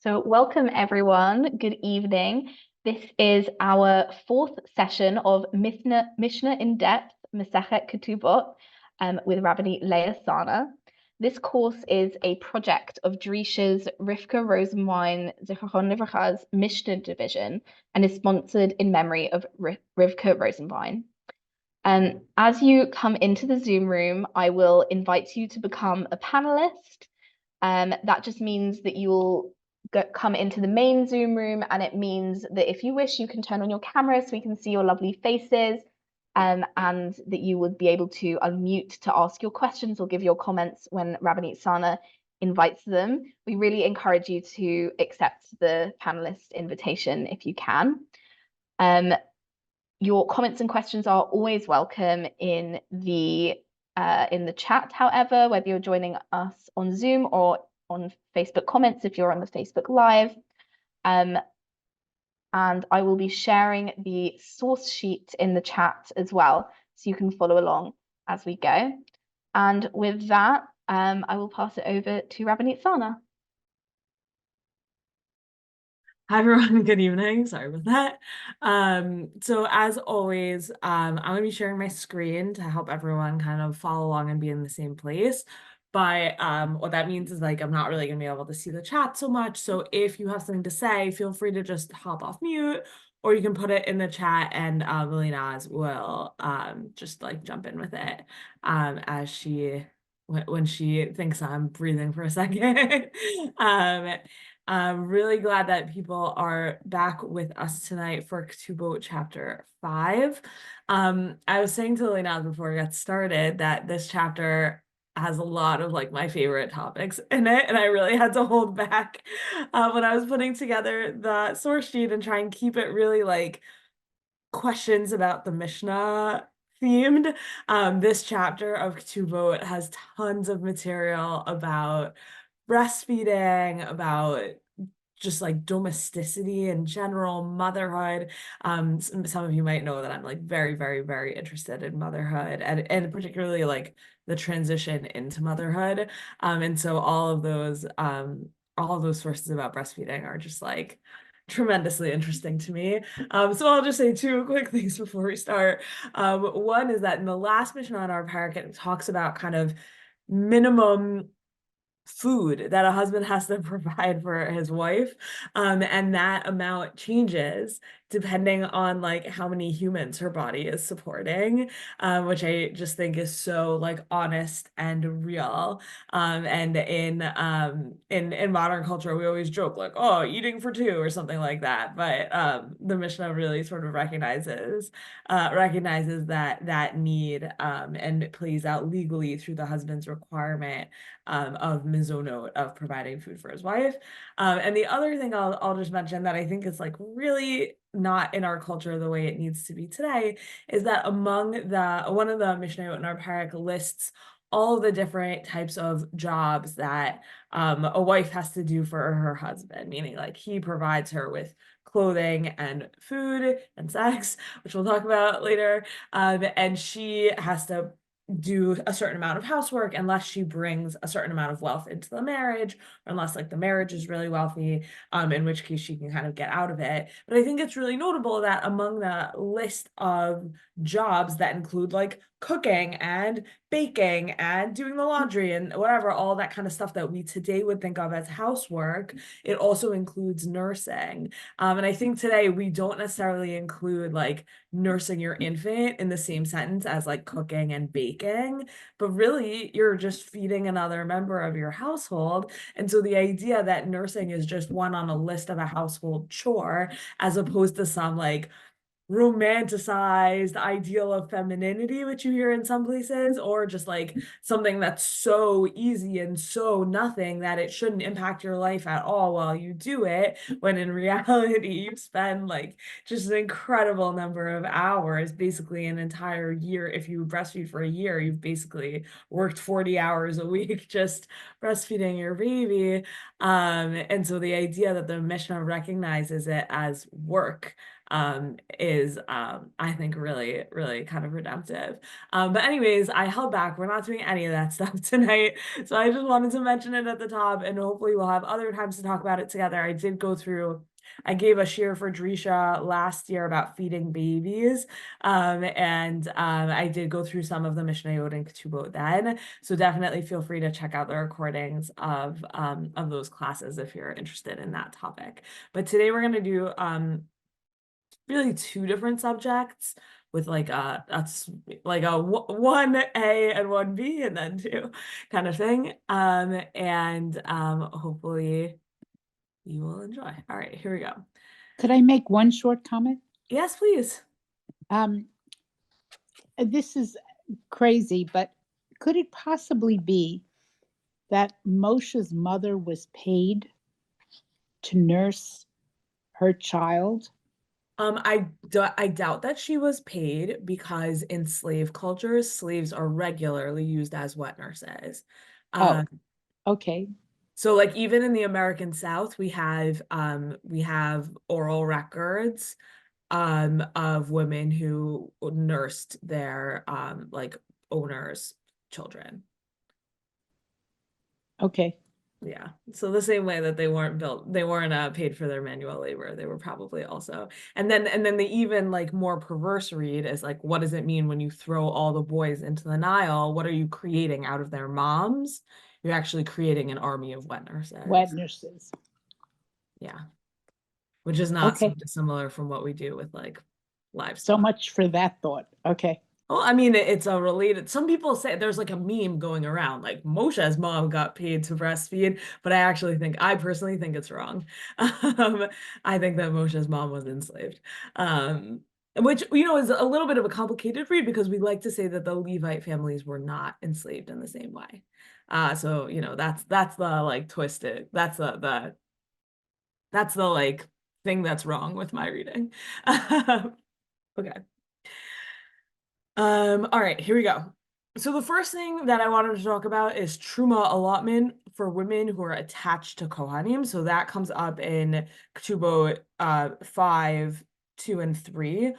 So welcome everyone. Good evening. This is our fourth session of Mishnah in depth Masechet Ketubot with Rabbanit Leah Sarna. This course is a project of Drisha's Rivka Rosenwein Zichron Livracha's Mishnah division and is sponsored in memory of Rivka Rosenwein. As you come into the Zoom room, I will invite you to become a panelist. That just means that you'll come into the main Zoom room, and it means that if you wish, you can turn on your camera so we can see your lovely faces, and that you would be able to unmute to ask your questions or give your comments when Rabbanit Sarna invites them. We really encourage you to accept the panelist invitation if you can. Your comments and questions are always welcome in the chat, however, whether you're joining us on Zoom or on Facebook comments if you're on the Facebook Live. And I will be sharing the source sheet in the chat as well, so you can follow along as we go. And with that, I will pass it over to Rabbanit Sarna. Hi everyone, good evening. Sorry about that. So as always, I'm gonna be sharing my screen to help everyone kind of follow along and be in the same place. But what that means is like I'm not really gonna be able to see the chat so much. So if you have something to say, feel free to just hop off mute, or you can put it in the chat and Lily will just like jump in with it as when she thinks I'm breathing for a second. I'm really glad that people are back with us tonight for Ketubot chapter 5. I was saying to Leah before we got started that this chapter has a lot of like my favorite topics in it, and I really had to hold back when I was putting together the source sheet and try and keep it really like questions about the Mishnah themed. This chapter of Ketubot has tons of material about breastfeeding, about just like domesticity in general, motherhood. Some of you might know that I'm like very, very, very interested in motherhood and particularly like the transition into motherhood. And so all of those sources about breastfeeding are just like tremendously interesting to me. So I'll just say two quick things before we start. One is that in the last Mishnah on our parak, it talks about kind of minimum food that a husband has to provide for his wife, and that amount changes depending on like how many humans her body is supporting, which I just think is so like honest and real. And in modern culture we always joke like, oh, eating for two or something like that, but the Mishnah really sort of recognizes that need, and plays out legally through the husband's requirement of misonot, of providing food for his wife. And the other thing I'll just mention that I think is like really not in our culture the way it needs to be today is that among one of the mishnayot in our parak lists all of the different types of jobs that a wife has to do for her husband, meaning like he provides her with clothing and food and sex, which we'll talk about later, and she has to do a certain amount of housework unless she brings a certain amount of wealth into the marriage, or unless like the marriage is really wealthy, in which case she can kind of get out of it. But I think it's really notable that among the list of jobs that include like cooking and baking and doing the laundry and whatever, all that kind of stuff that we today would think of as housework, it also includes nursing. And I think today we don't necessarily include like nursing your infant in the same sentence as like cooking and baking, but really you're just feeding another member of your household. And so the idea that nursing is just one on a list of a household chore, as opposed to some like romanticized ideal of femininity, which you hear in some places, or just like something that's so easy and so nothing that it shouldn't impact your life at all while you do it, when in reality you spend like just an incredible number of hours, basically an entire year. If you breastfeed for a year, you've basically worked 40 hours a week just breastfeeding your baby. And so the idea that the Mishnah recognizes it as work, is I think really, really kind of redemptive. But anyways, I held back. We're not doing any of that stuff tonight. So I just wanted to mention it at the top, and hopefully we'll have other times to talk about it together. I gave a shir for Drisha last year about feeding babies. And I did go through some of the mishnayot and Ketubot then. So definitely feel free to check out the recordings of those classes if you're interested in that topic. But today we're going to do really two different subjects with like a 1A and 1B and then 2 kind of thing. And hopefully you will enjoy. All right, here we go. Could I make one short comment? Yes, please. This is crazy, but could it possibly be that Moshe's mother was paid to nurse her child? I doubt that she was paid, because in slave cultures, slaves are regularly used as wet nurses. Okay. So like even in the American South, we have oral records of women who nursed their like owners' children. Okay. Yeah. So the same way that they weren't paid for their manual labor, they were probably also. And then the even like more perverse read is like, what does it mean when you throw all the boys into the Nile? What are you creating out of their moms? You're actually creating an army of wet nurses. Wet nurses. Yeah. Which is not so dissimilar from what we do with like livestock. So much for that thought. Okay. Well, I mean, it's a related. Some people say there's like a meme going around, like Moshe's mom got paid to breastfeed, but I personally think it's wrong. I think that Moshe's mom was enslaved, which is a little bit of a complicated read, because we like to say that the Levite families were not enslaved in the same way. So that's the like twisted. That's the like thing that's wrong with my reading. Okay. All right, here we go. So the first thing that I wanted to talk about is truma allotment for women who are attached to Kohanim. So that comes up in Ketubot 5, 2, and 3.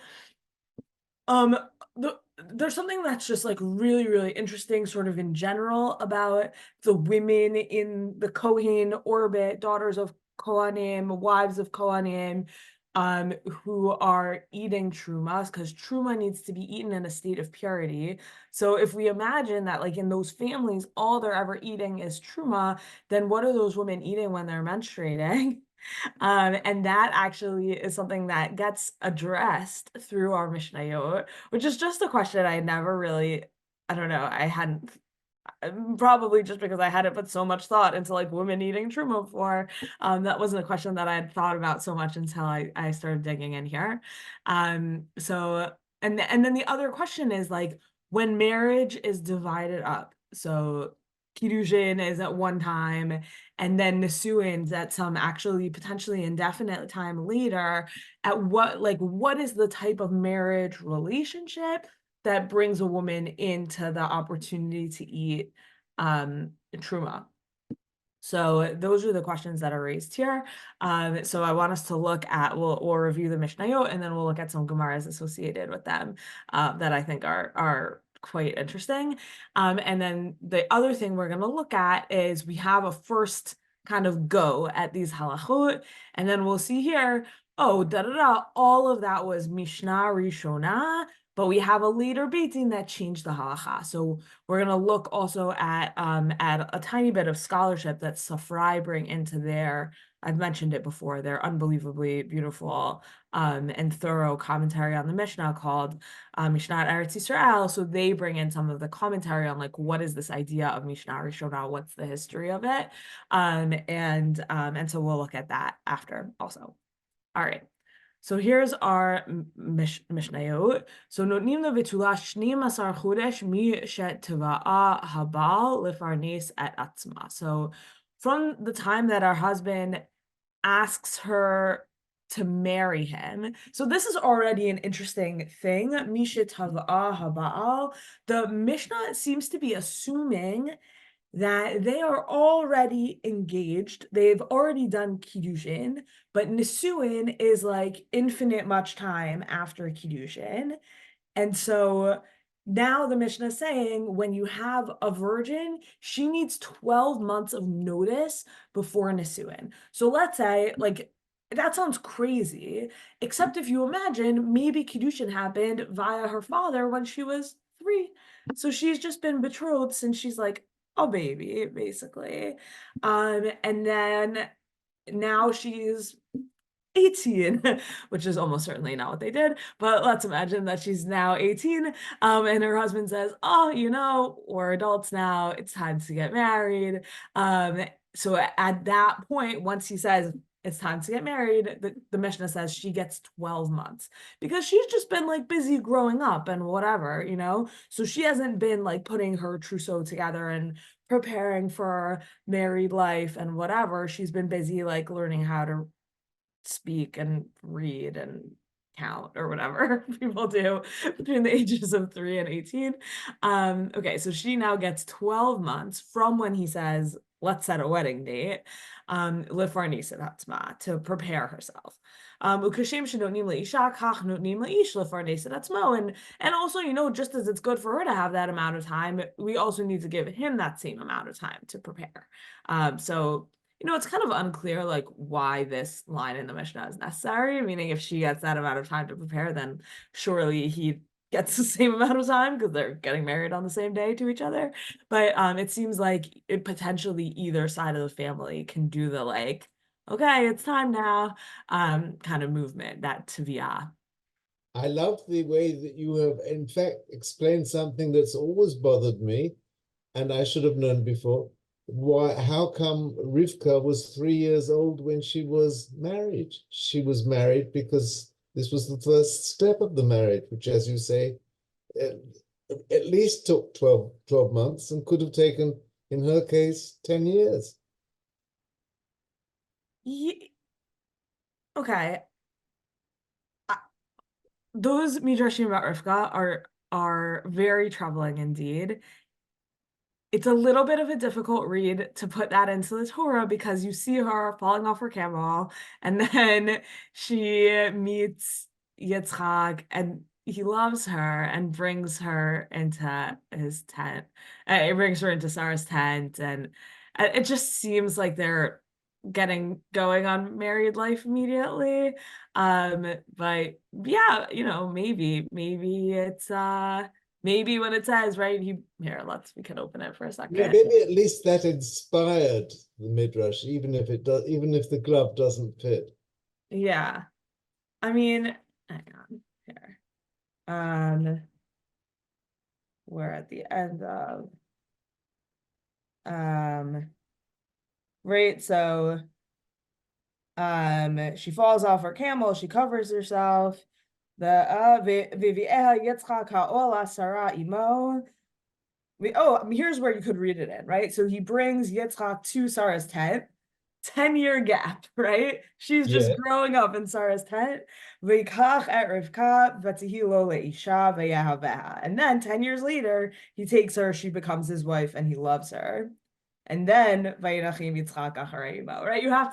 There's something that's just like really, really interesting sort of in general about the women in the Kohen orbit, daughters of Kohanim, wives of Kohanim, who are eating trumas, because truma needs to be eaten in a state of purity. So if we imagine that like in those families, all they're ever eating is truma, then what are those women eating when they're menstruating? And that actually is something that gets addressed through our mishnayot, which is just a question I never really, I don't know, I hadn't, probably just because I hadn't put so much thought into like women eating truma before. That wasn't a question that I had thought about so much until I started digging in here. So, and then the other question is like, when marriage is divided up, so Kiddushin is at one time, and then Nisuin's at some actually potentially indefinite time later, at what is the type of marriage relationship that brings a woman into the opportunity to eat truma? So those are the questions that are raised here. So I want us to look at, we'll review the Mishnayot, and then we'll look at some Gemaras associated with them that I think are quite interesting. And then the other thing we're going to look at is we have a first kind of go at these halachot, and then we'll see here, all of that was Mishnah Rishona, but we have a later beitin that changed the halacha. So we're going to look also at a tiny bit of scholarship that Safrai bring into their, I've mentioned it before, their unbelievably beautiful and thorough commentary on the Mishnah called Mishnah Eretz Yisrael. So they bring in some of the commentary on like, what is this idea of Mishnah Rishona? What's the history of it? And so we'll look at that after also. All right. So here's our mishnayot. So notnim levetula shneim asar chodesh mi she'teva'a habal lefarnes et atzma. So from the time that our husband asks her to marry him, so this is already an interesting thing. Mi she'teva'a habal. The Mishnah seems to be assuming that they are already engaged. They've already done kiddushin, but nisuin is like infinite much time after kiddushin. And so now the Mishnah is saying when you have a virgin, she needs 12 months of notice before nisuin. So let's say, like, that sounds crazy, except if you imagine maybe kiddushin happened via her father when she was 3. So she's just been betrothed since she's like a baby, basically. And then now she's 18, which is almost certainly not what they did, but let's imagine that she's now 18, and her husband says, oh, we're adults now, it's time to get married. So at that point, once he says it's time to get married, the Mishnah says she gets 12 months because she's just been like busy growing up and whatever, so she hasn't been like putting her trousseau together and preparing for married life and whatever. She's been busy like learning how to speak and read and count or whatever people do between the ages of 3 and 18. Okay, so she now gets 12 months from when he says, let's set a wedding date, to prepare herself. And also, just as it's good for her to have that amount of time, we also need to give him that same amount of time to prepare. So it's kind of unclear like why this line in the Mishnah is necessary, meaning if she gets that amount of time to prepare, then surely he gets the same amount of time because they're getting married on the same day to each other. But it seems like it potentially either side of the family can do the like, okay, it's time now, kind of movement, that taviyah. I love the way that you have, in fact, explained something that's always bothered me, and I should have known before. How come Rivka was 3 years old when she was married? She was married because this was the first step of the marriage, which, as you say, at least took 12 months and could have taken, in her case, 10 years. Yeah. Okay. Those midrashim about Rivka are very troubling indeed. It's a little bit of a difficult read to put that into the Torah because you see her falling off her camel and then she meets Yitzchak and he loves her and brings her into his tent. He brings her into Sarah's tent, and it just seems like they're getting going on married life immediately. But yeah, maybe it's maybe when it says, right, we can open it for a second. Yeah, maybe at least that inspired the midrash, even if the glove doesn't fit. Yeah. I mean, hang on here. We're at the end of right, so she falls off her camel, she covers herself. Here's where you could read it in, right? So he brings Yitzchak to Sarah's tent, 10-year gap, right? She's just growing up in Sarah's tent. And then 10 years later, he takes her, she becomes his wife, and he loves her. And then right? You have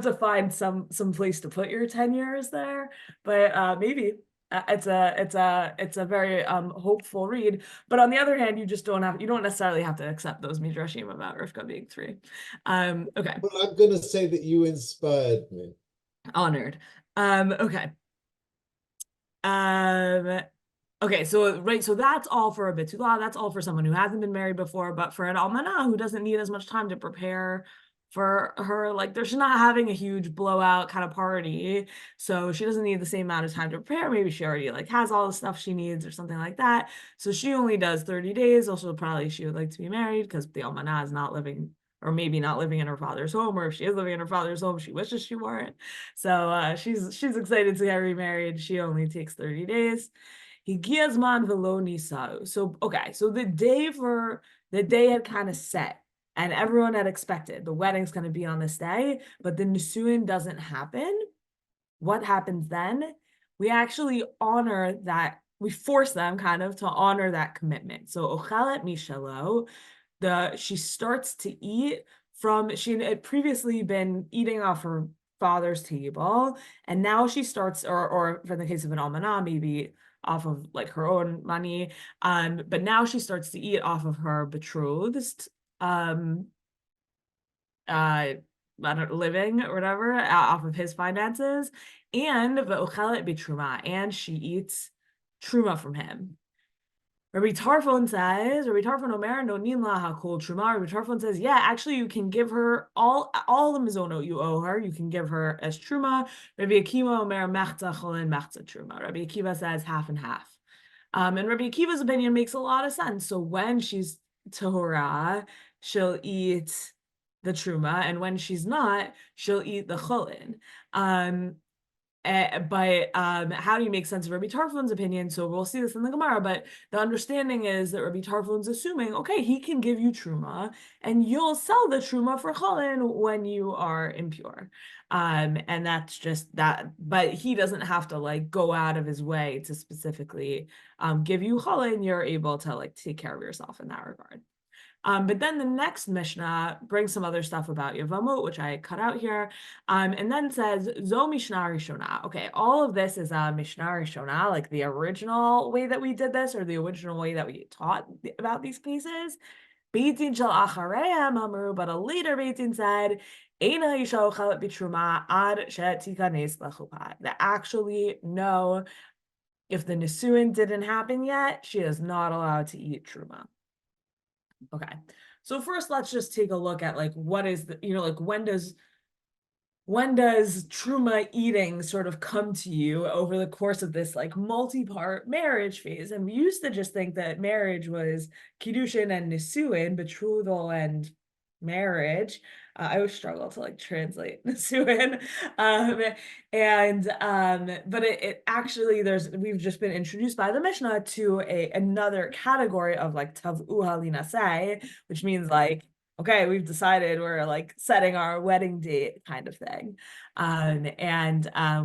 to find some place to put your 10 years there. But maybe it's a very hopeful read. But on the other hand, you don't necessarily have to accept those midrashim about Rivka being 3. Okay. Well, I'm gonna say that you inspired me. Honored. Okay. Okay, so that's all for a betula. That's all for someone who hasn't been married before, but for an almana who doesn't need as much time to prepare for her, like she's not having a huge blowout kind of party, so she doesn't need the same amount of time to prepare. Maybe she already has all the stuff she needs or something like that. So she only does 30 days. Also, probably she would like to be married because the almana is not living, or maybe not living in her father's home, or if she is living in her father's home, she wishes she weren't. So she's excited to get remarried. She only takes 30 days. Higiazman velo nisau. So okay, so the day had kind of set, and everyone had expected the wedding's going to be on this day, but the nisuin doesn't happen. What happens then? We actually honor that. We force them kind of to honor that commitment. So ochelet mishalo, she starts to eat from, she had previously been eating off her father's table, and now she starts, or for the case of an almanah, maybe off of like her own money, but now she starts to eat off of her betrothed living or whatever, off of his finances, and and she eats truma from him. Rabbi Tarfon Omer, no ninla hakol truma. Rabbi Tarfon says, yeah, actually you can give her all the mizonot you owe her, you can give her as truma. Rabbi Akiva Omer, mechza cholin, mechza truma. Rabbi Akiva says half and half. And Rabbi Akiva's opinion makes a lot of sense. So when she's tahora, she'll eat the truma, and when she's not, she'll eat the cholin. But how do you make sense of Rabbi Tarfon's opinion? So we'll see this in the Gemara, but the understanding is that Rabbi Tarfon's assuming, okay, he can give you truma, and you'll sell the truma for cholin when you are impure. And that's just that, but he doesn't have to like go out of his way to specifically give you cholin. You're able to like take care of yourself in that regard. But then the next Mishnah brings some other stuff about Yevamot, which I cut out here, and then says, Zo Mishnah Rishona. Okay, all of this is a Mishnah Rishona, like the original way that we did this, or the original way that we taught about these cases. Beit Din shel Achareim Amru, but a later Beit Din said, Eina Yisha Ochelet B'Truma Ad She'tikanes L'Chuppah. That actually, no, if the Nisuin didn't happen yet, she is not allowed to eat Truma. Okay, so first let's just take a look at like what is the, like when does truma eating sort of come to you over the course of this like multi-part marriage phase? And we used to just think that marriage was kiddushin and nisuin, betrothal and marriage. I always struggle to like translate nisuin, but it actually we've just been introduced by the Mishnah to another category of like tavu halinasei, which means like, okay, we've decided we're like setting our wedding date kind of thing.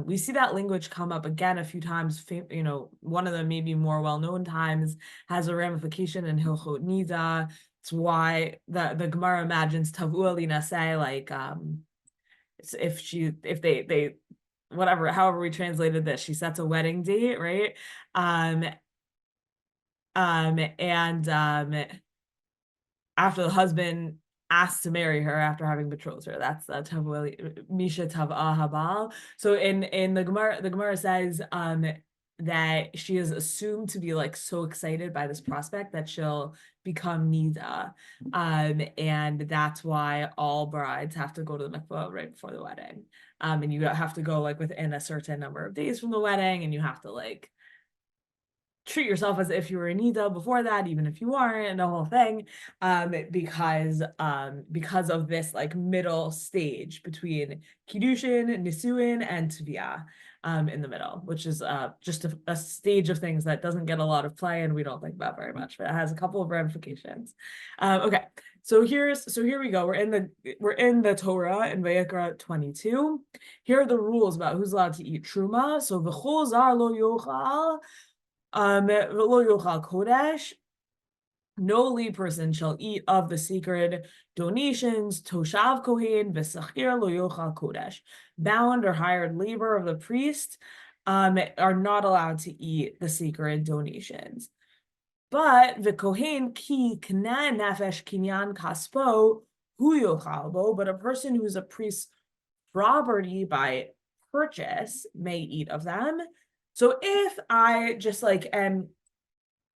We see that language come up again a few times. One of the maybe more well-known times has a ramification in Hilchot Nida. It's why the Gemara imagines Tavua Linaseh, like if they whatever, however we translated this, she sets a wedding date, right? After the husband asks to marry her after having betrothed her, that's the Misha Tav'a Habal. So in the Gemara says that she is assumed to be like so excited by this prospect that she'll become nida, and that's why all brides have to go to the mikvah right before the wedding, and you have to go like within a certain number of days from the wedding, and you have to like treat yourself as if you were a nida before that, even if you aren't, and the whole thing, because of this like middle stage between kiddushin, nisuin, and tviyah, in the middle, which is just a stage of things that doesn't get a lot of play and we don't think about very much, but it has a couple of ramifications. Okay, so here we go. We're in the Torah in Vayikra 22. Here are the rules about who's allowed to eat truma. So v'chol zar lo yochal. Lo yochal kodesh, no Leah person shall eat of the sacred donations. Toshav kohen v'sachir lo yochal kodesh. Bound or hired labor of the priest are not allowed to eat the sacred donations. But the kohen ki k'na nefesh kinyan kaspo hu yochal bo. But a person who is a priest's property by purchase may eat of them. So if I just like I'm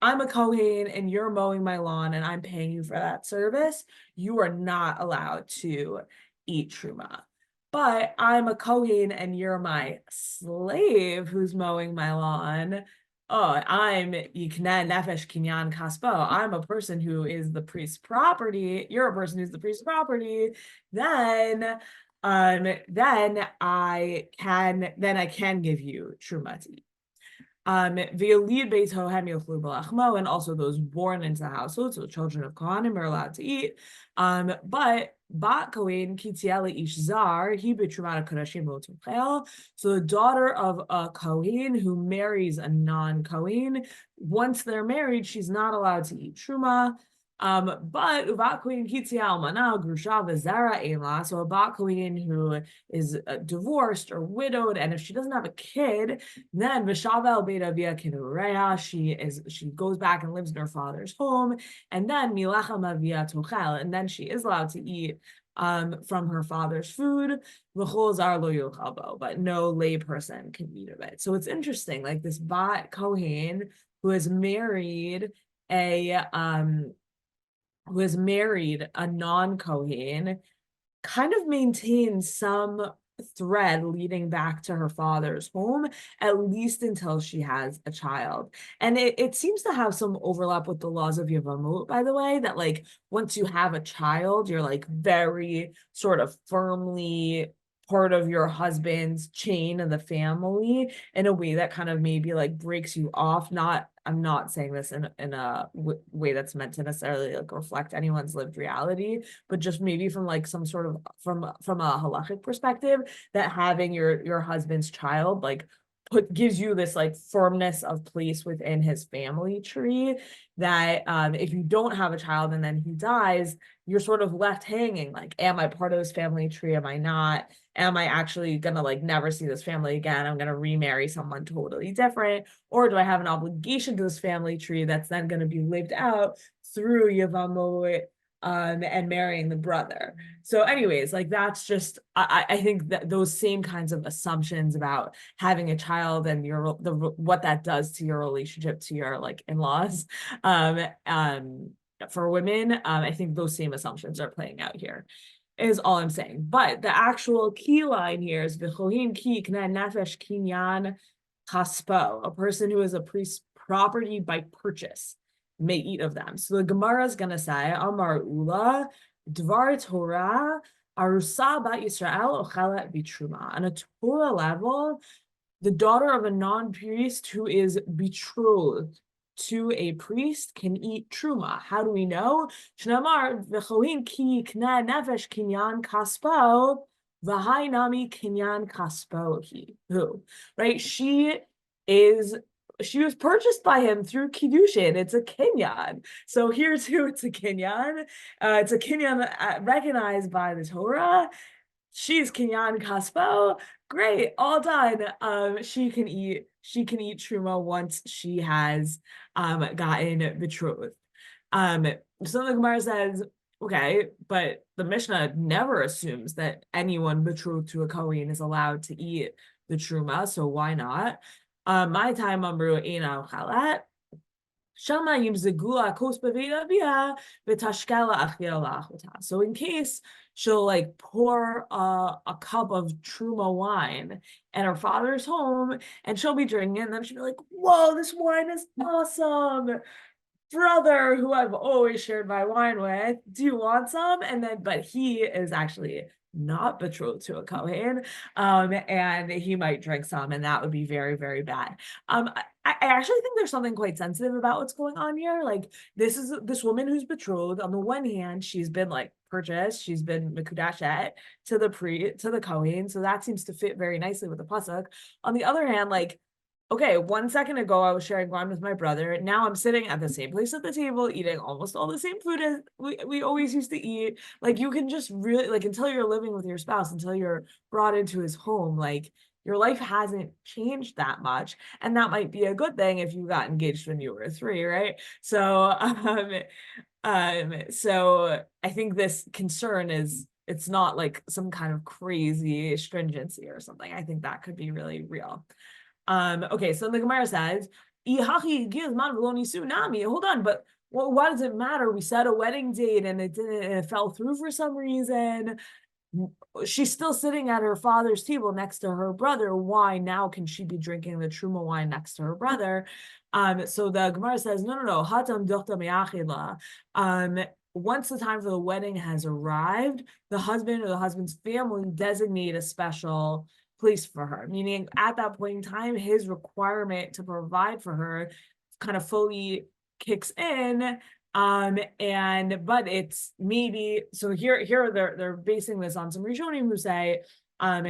a Kohen and you're mowing my lawn and I'm paying you for that service, you are not allowed to eat truma. But I'm a Kohen and you're my slave who's mowing my lawn. Oh, I'm Yikna Nefesh Kinyan Kaspo. I'm a person who is the priest's property. You're a person who's the priest's property. Then I can give you truma to eat. And also those born into the household, so children of Kohanim are allowed to eat. But Bat Kohen Kitiela Ish Zar, he betrumata Kodashim Motuchel. So the daughter of a Kohen who marries a non-Kohen, once they're married, she's not allowed to eat truma. But ubat kohen kitzia almana grusha v'zera ela. So a bat kohen who is divorced or widowed, and if she doesn't have a kid, then v'shavel beit avia kinureya, she goes back and lives in her father's home, and then milacham avia tochel, and then she is allowed to eat from her father's food, but no lay person can eat of it. So it's interesting, like this bat kohen who has married a non-kohen kind of maintains some thread leading back to her father's home, at least until she has a child. And it seems to have some overlap with the laws of Yevamot, by the way, that like once you have a child, you're like very sort of firmly part of your husband's chain of the family in a way that kind of maybe like breaks you off. I'm not saying this in a way that's meant to necessarily like reflect anyone's lived reality, but just maybe from like some sort of from a halachic perspective, that having your husband's child like gives you this like firmness of place within his family tree, that if you don't have a child and then he dies, you're sort of left hanging, like, am I part of this family tree? Am I not? Am I actually gonna like never see this family again? I'm gonna remarry someone totally different, or do I have an obligation to this family tree that's then going to be lived out through Yevamot and marrying the brother? So anyways, like that's just, I think that those same kinds of assumptions about having a child and what that does to your relationship to your like in-laws for women, I think those same assumptions are playing out here, is all I'm saying. But the actual key line here is v'chohin ki k'neh nefesh kinyan kaspo, a person who is a priest's property by purchase may eat of them. So the Gemara is gonna say, Amar Ula, Dvar Torah, Arusa bat Yisrael ochelet bitruma. On a Torah level, the daughter of a non-priest who is betrothed to a priest can eat truma. How do we know? Shnamar v'chohin ki k'neh nefesh kinyan kaspo v'hai nami kinyan kaspo ki. Who, right? She was purchased by him through kiddushin. It's a kinyan. So here's who it's a kinyan. It's a kinyan recognized by the Torah. She's kinyan kaspo. Great, all done. She can eat truma once she has gotten betrothed. So the Gemara says, okay, but the Mishnah never assumes that anyone betrothed to a Kohen is allowed to eat the truma, so why not? My time amru ena chalat. Shama yimzegula kos b've'avia v'tashkala achia. So in case she'll like pour a cup of truma wine at her father's home, and she'll be drinking it, and then she'll be like, whoa, this wine is awesome. Brother who I've always shared my wine with, do you want some? And then, but he is actually not betrothed to a Kohen, and he might drink some, and that would be very, very bad. I actually think there's something quite sensitive about what's going on here. Like this woman who's betrothed. On the one hand, she's been like purchased, she's been mekudashet to the Kohen, so that seems to fit very nicely with the pasuk. On the other hand, like, okay, 1 second ago I was sharing wine with my brother. Now I'm sitting at the same place at the table, eating almost all the same food as we always used to eat. Like, you can just really, like, until you're living with your spouse, until you're brought into his home, like, your life hasn't changed that much. And that might be a good thing if you got engaged when you were 3, right? So, so I think this concern is, it's not like some kind of crazy stringency or something. I think that could be really real. Okay, so the Gemara says, hold on, but why does it matter? We set a wedding date and it fell through for some reason. She's still sitting at her father's table next to her brother. Why now can she be drinking the truma wine next to her brother? So the Gemara says, no. Hatam dochta me'achila. Once the time for the wedding has arrived, the husband or the husband's family designate a special place for her, meaning at that point in time, his requirement to provide for her kind of fully kicks in. But it's maybe, so here they're basing this on some Rishonim who say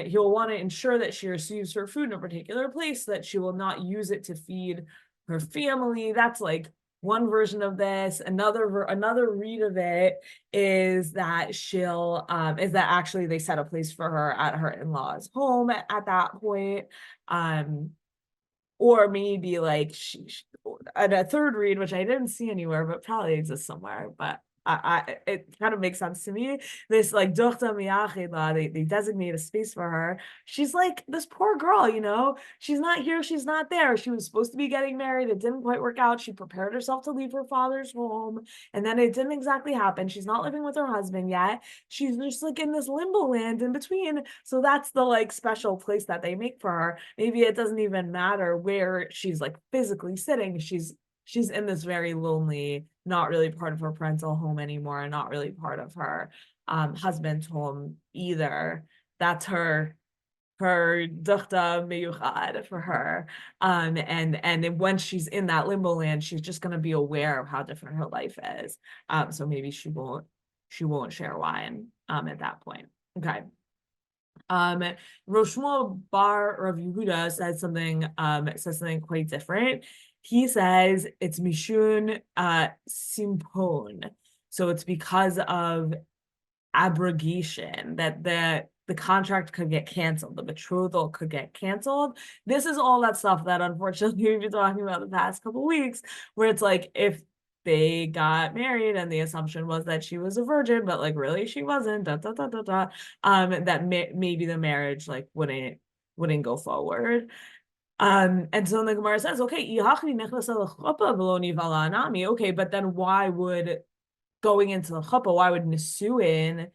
he'll want to ensure that she receives her food in a particular place, that she will not use it to feed her family. That's like one version of this. Another read of it is that actually they set a place for her at her in-laws' home at that point. Or maybe like and a third read, which I didn't see anywhere, but probably exists somewhere, but it kind of makes sense to me. This like dochta miyachela, they designate a space for her. She's like this poor girl, she's not here, she's not there. She was supposed to be getting married, it didn't quite work out. She prepared herself to leave her father's home, and then it didn't exactly happen. She's not living with her husband yet. She's just like in this limbo land in between. So that's the like special place that they make for her. Maybe it doesn't even matter where she's like physically sitting. She's in this very lonely, not really part of her parental home anymore, and not really part of her husband's home either. That's her duchta meyuchad for her. And when she's in that limbo land, she's just going to be aware of how different her life is. So maybe she won't share wine at that point. Okay. Rosh Shmuel bar Rav Yehuda says something quite different. He says it's mishun simpon, so it's because of abrogation that the contract could get canceled, the betrothal could get canceled. This is all that stuff that unfortunately we've been talking about the past couple of weeks, where it's like if they got married and the assumption was that she was a virgin, but like really she wasn't, that maybe the marriage like wouldn't go forward. And so the Gemara says, okay, but then why would going into the chuppah, why would nisuin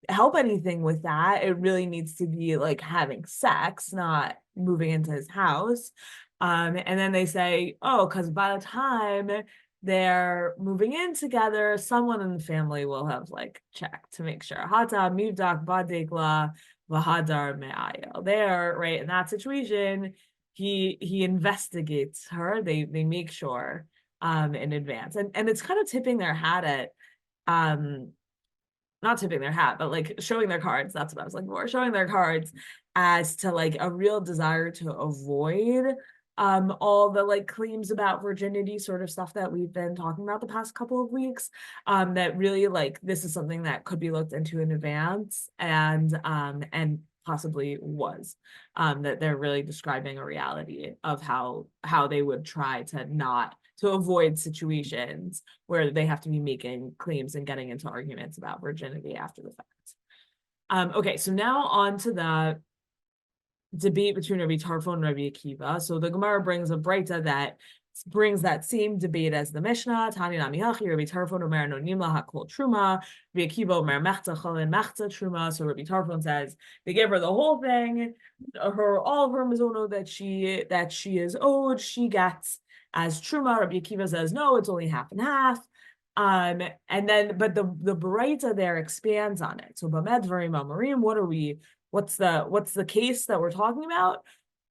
help anything with that? It really needs to be like having sex, not moving into his house. And then they say, oh, because by the time they're moving in together, someone in the family will have like checked to make sure. Hata mivdak badekla v'hadar me'ayel. There, right, in that situation, he investigates her. They make sure in advance. And it's kind of tipping their hat at not tipping their hat, but like showing their cards. That's what I was looking for. Showing their cards as to like a real desire to avoid all the like claims about virginity sort of stuff that we've been talking about the past couple of weeks. That really like this is something that could be looked into in advance and possibly was that they're really describing a reality of how they would try to avoid situations where they have to be making claims and getting into arguments about virginity after the fact. Okay, so now on to the debate between Rabbi Tarfon and Rabbi Akiva. So the Gemara brings a breita that brings that same debate as the Mishnah. Tani namihachi, Rabbi Tarfon omer no nimla hakol truma, Rabbi Akiva omer mechta chalin mechta truma. So Rabbi Tarfon says they give her the whole thing, all of her mizono that she is owed, she gets as truma. Rabbi Akiva says no, it's only half and half. And then, but the breita there expands on it. So b'med dvarim amarim, what's the case that we're talking about?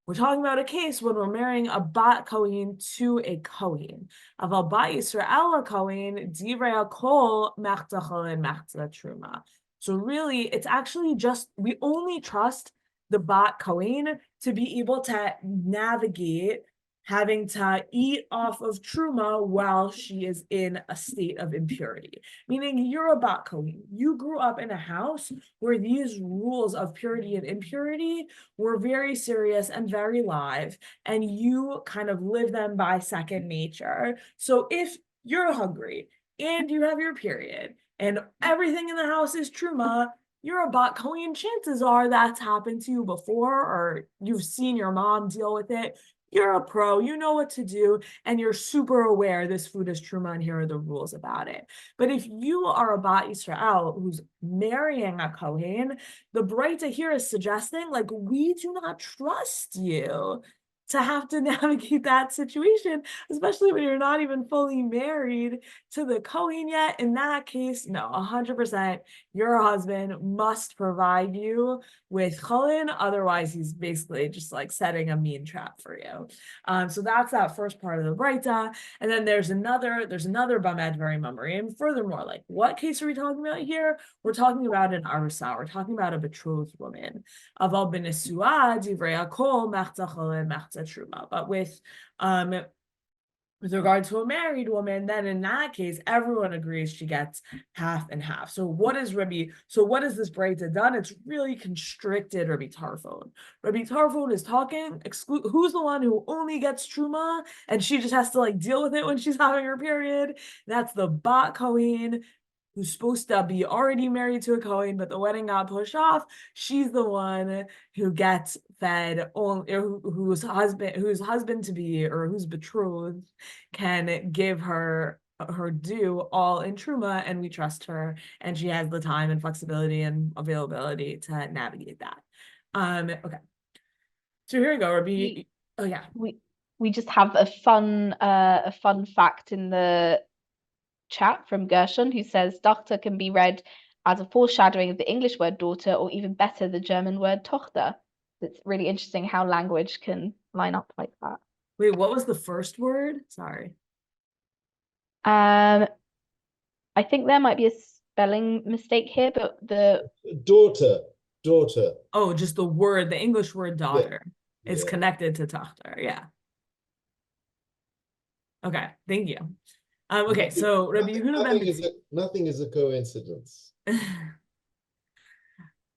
We're talking about a case when we're marrying a bat kohen to a kohen. Aval bat Yisrael kohen divrei kol mechta chalin mechta truma. So really, it's actually just we only trust the bat kohen to be able to navigate having to eat off of truma while she is in a state of impurity. Meaning you're a bat kohen. You grew up in a house where these rules of purity and impurity were very serious and very live, and you kind of live them by second nature. So if you're hungry and you have your period and everything in the house is truma, you're a bat kohen, chances are that's happened to you before, or you've seen your mom deal with it. You're a pro, you know what to do, and you're super aware this food is truma and here are the rules about it. But if you are a bat Yisrael who's marrying a kohen, the breita here is suggesting like we do not trust you to have to navigate that situation, especially when you're not even fully married to the kohen yet. In that case, no, 100%, your husband must provide you with cholin, otherwise he's basically just like setting a mean trap for you. So that's that first part of the breita. And then there's another b'med dvarim amarim. Furthermore, like what case are we talking about here? We're talking about an arusa. We're talking about a betrothed woman. Aval b'nesua divrei kol mechta cholin mechta truma. But with With regard to a married woman, then in that case, everyone agrees she gets half and half. So what is this Breita done? It's really constricted Rabbi Tarfon. Rabbi Tarfon is talking, who's the one who only gets Truma, and she just has to like deal with it when she's having her period? That's the Bat Kohen, who's supposed to be already married to a Kohen, but the wedding got pushed off. She's the one who gets fed, whose husband to be, or whose betrothed can give her due all in Truma, and we trust her, and she has the time and flexibility and availability to navigate that. Okay. So here we go, Rabbi. Oh yeah. We just have a fun fact in the chat from Gershon, who says Tochter can be read as a foreshadowing of the English word daughter, or even better, the German word Tochter. It's really interesting how language can line up like that. Wait, what was the first word? Sorry. I think there might be a spelling mistake here, but the daughter. Oh, just the word, the English word daughter is connected to Tochter. Yeah. Okay, thank you. Okay, so Rabbi Yehuda nothing is a coincidence.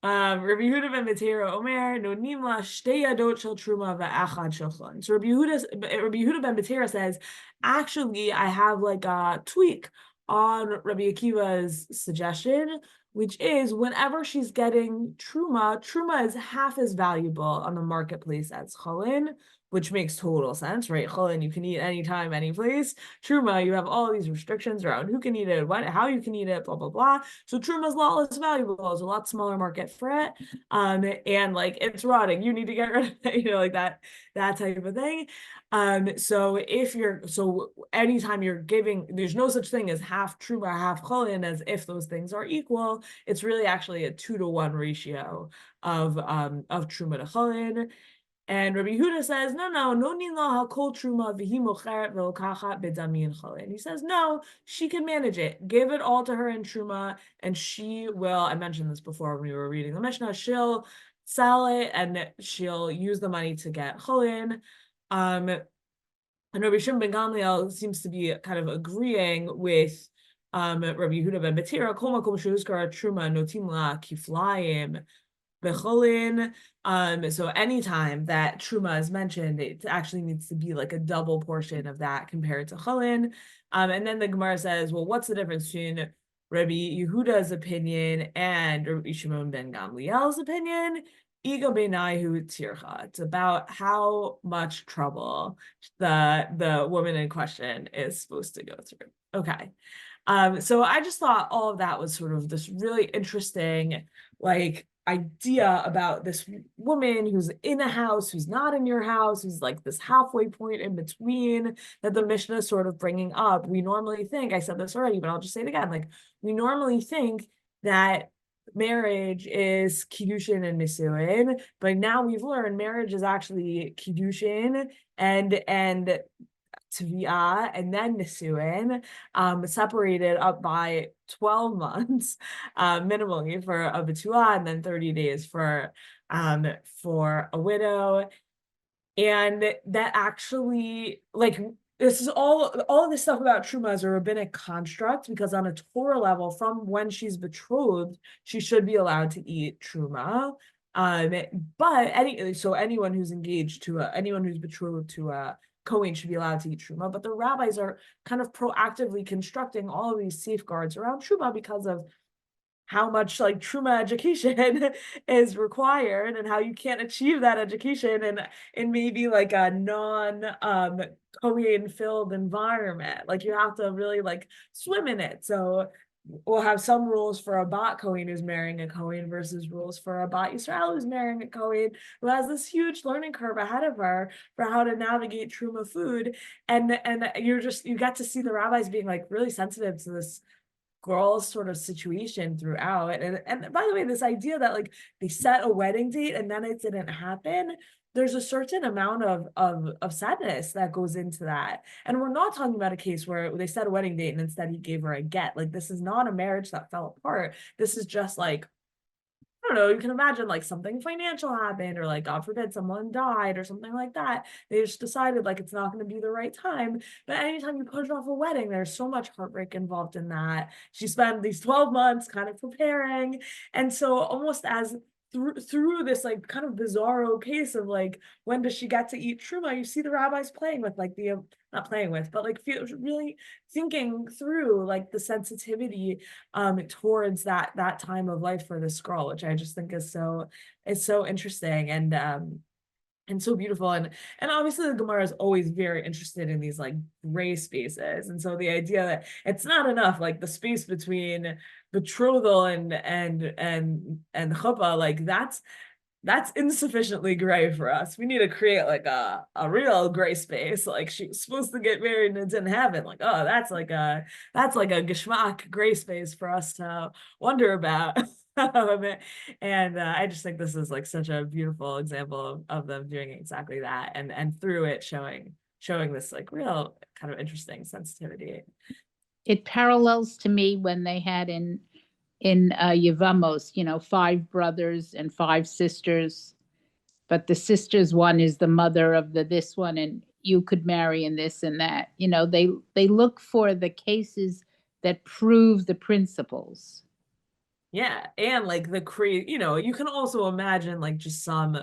Rabbi Yehuda ben Betera Omer nonim la shtei yadot shel truma ve'achad shel cholin. So Rabbi Yehuda ben Betera says, actually, I have like a tweak on Rabbi Akiva's suggestion, which is whenever she's getting truma is half as valuable on the marketplace as cholin, which makes total sense, right? Cholin, you can eat anytime, any place. Truma, you have all these restrictions around who can eat it, how you can eat it, blah, blah, blah. So truma is a lot less valuable. There's a lot smaller market for it. And like it's rotting. You need to get rid of it, like that type of thing. So anytime you're giving, there's no such thing as half truma, half cholin, as if those things are equal. It's really actually a 2-to-1 ratio of truma to cholin. And Rabbi Yehuda says, no nila hakol truma v'hi mocheret v'lokachat b'damin cholin. He says, no, she can manage it. Give it all to her in truma, and she will, I mentioned this before when we were reading the Mishnah, she'll sell it, and she'll use the money to get cholin. And Rabbi Shimon ben Gamliel seems to be kind of agreeing with Rabbi Yehuda ben Betera, kol makom shehuzkar truma notim la kiflayim becholin. So anytime that truma is mentioned, it actually needs to be like a double portion of that compared to cholin. And then the Gemara says, well, what's the difference between Rabbi Yehuda's opinion and Rabbi Shimon ben Gamliel's opinion? Ego beinayhu tircha. It's about how much trouble the woman in question is supposed to go through. Okay. So I just thought all of that was sort of this really interesting, like, idea about this woman who's in a house, who's not in your house, who's like this halfway point in between that the Mishnah is sort of bringing up. We normally think, I said this already, but I'll just say it again, like we normally think that marriage is kiddushin and nisuin, but now we've learned marriage is actually kiddushin and Tviyah and then Nisuin, separated up by 12 months minimally for a Betuah, and then 30 days for a widow. And that actually, like, this is all of this stuff about Truma is a rabbinic construct, because on a Torah level, from when she's betrothed, she should be allowed to eat Truma. But anyone who's engaged to anyone who's betrothed to a Kohen should be allowed to eat Truma, but the rabbis are kind of proactively constructing all of these safeguards around Truma because of how much like Truma education is required, and how you can't achieve that education in maybe like a non-Kohen filled environment. Like you have to really like swim in it. So we'll have some rules for a Bat Kohen who's marrying a Kohen versus rules for a Bat Yisrael who's marrying a Kohen who has this huge learning curve ahead of her for how to navigate Truma food. And you get to see the rabbis being like really sensitive to this girl's sort of situation throughout. And by the way, this idea that like they set a wedding date and then it didn't happen, there's a certain amount of sadness that goes into that. And we're not talking about a case where they set a wedding date and instead he gave her a get. Like this is not a marriage that fell apart. This is just like I don't know, you can imagine like something financial happened, or like, God forbid, someone died or something like that. They just decided like it's not going to be the right time. But anytime you push off a wedding, there's so much heartbreak involved in that. She spent these 12 months kind of preparing. And so almost as through this like kind of bizarro case of like, when does she get to eat truma, you see the rabbis playing with like the not playing with, but like really thinking through like the sensitivity towards that time of life for this girl, which I just think is so interesting and so beautiful. And obviously the Gemara is always very interested in these like gray spaces. And so the idea that it's not enough, like the space between betrothal and chuppah, like that's insufficiently gray for us. We need to create like a real gray space. Like she was supposed to get married and it didn't happen. Like, oh, that's like a geschmack gray space for us to wonder about. And I just think this is like such a beautiful example of them doing exactly that, and through it showing this like real kind of interesting sensitivity. It parallels to me when they had in Yevamos, 5 brothers and 5 sisters, but the sisters one is the mother of this one, and you could marry in this and that. They look for the cases that prove the principles. Yeah, and like you can also imagine like just some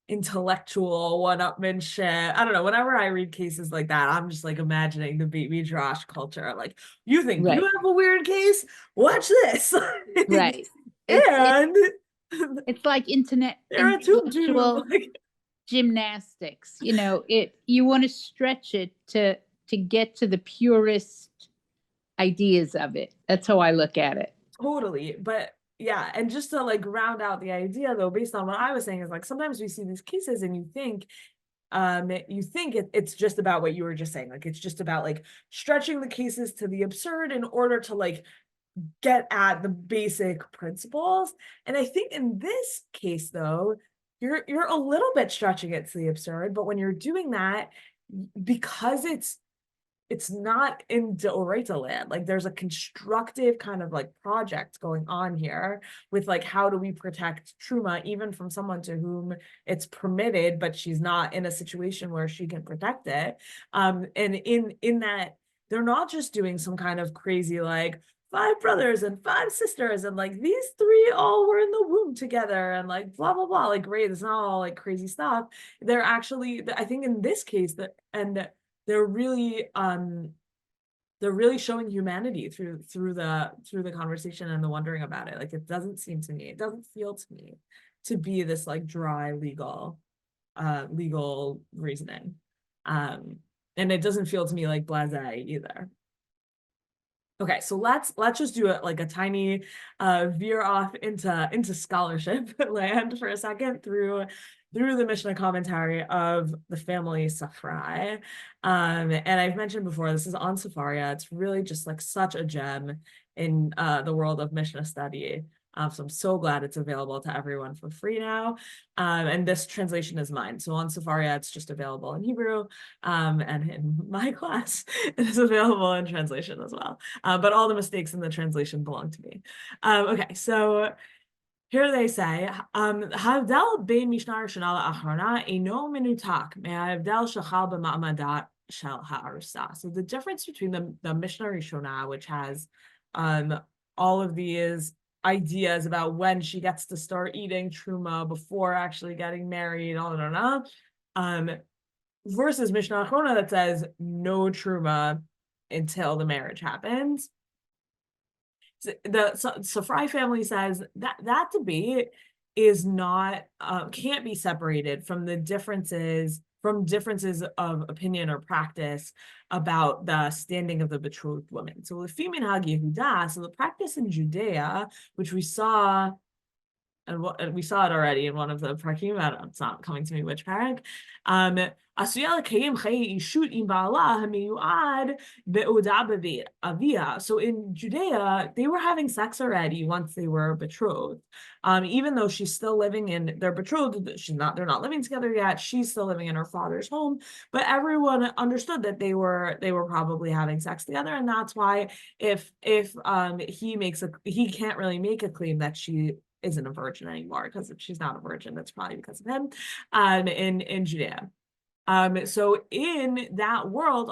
intellectual one-upmanship. I don't know, whenever I read cases like that, I'm just like imagining the Beit Midrash culture. Like, you think you have a weird case? Watch this. Right. And it's like intellectual gymnastics. You want to stretch it to get to the purest ideas of it. That's how I look at it. Totally. But yeah, and just to like round out the idea though, based on what I was saying, is like sometimes we see these cases and you think it's just about what you were just saying. Like it's just about like stretching the cases to the absurd in order to like get at the basic principles. And I think in this case though, you're a little bit stretching it to the absurd, but when you're doing that, because it's not in Deoraita land, like there's a constructive kind of like project going on here with like, how do we protect truma even from someone to whom it's permitted, but she's not in a situation where she can protect it. And in that, they're not just doing some kind of crazy like 5 brothers and 5 sisters and like these 3 all were in the womb together and like blah blah blah, like great, it's not all like crazy stuff. They're actually, I think in this case, that and they're really showing humanity through the conversation and the wondering about it. Like it doesn't feel to me to be this like dry legal reasoning, and it doesn't feel to me like blasé either. Okay, so let's just do it like a tiny veer off into scholarship land for a second through the Mishnah commentary of the family Safrai. And I've mentioned before, this is on Sefaria. It's really just like such a gem in the world of Mishnah study. So I'm so glad it's available to everyone for free now. And this translation is mine. So on Sefaria, it's just available in Hebrew. And in my class, it is available in translation as well. But all the mistakes in the translation belong to me. Okay, so here they say, Havdal bein Mishnah Rishona la'achrona eino menutak me'havdal shechal b'ma'amadat shel ha'arusa. So the difference between the Mishnah Rishona, which has all of these ideas about when she gets to start eating truma before actually getting married, versus Mishnah Achrona that says no truma until the marriage happens. The Safrai family says that debate is not can't be separated from the differences of opinion or practice about the standing of the betrothed woman. So the minhag Yehuda, so the practice in Judea, which we saw, and we saw it already in one of the prakim, it's not coming to me which parak, so in Judea, they were having sex already once they were betrothed. Even though she's still living in their betrothed, they're not living together yet. She's still living in her father's home, but everyone understood that they were probably having sex together, and that's why if he can't really make a claim that she isn't a virgin anymore, because if she's not a virgin, that's probably because of him, in Judea. So in that world,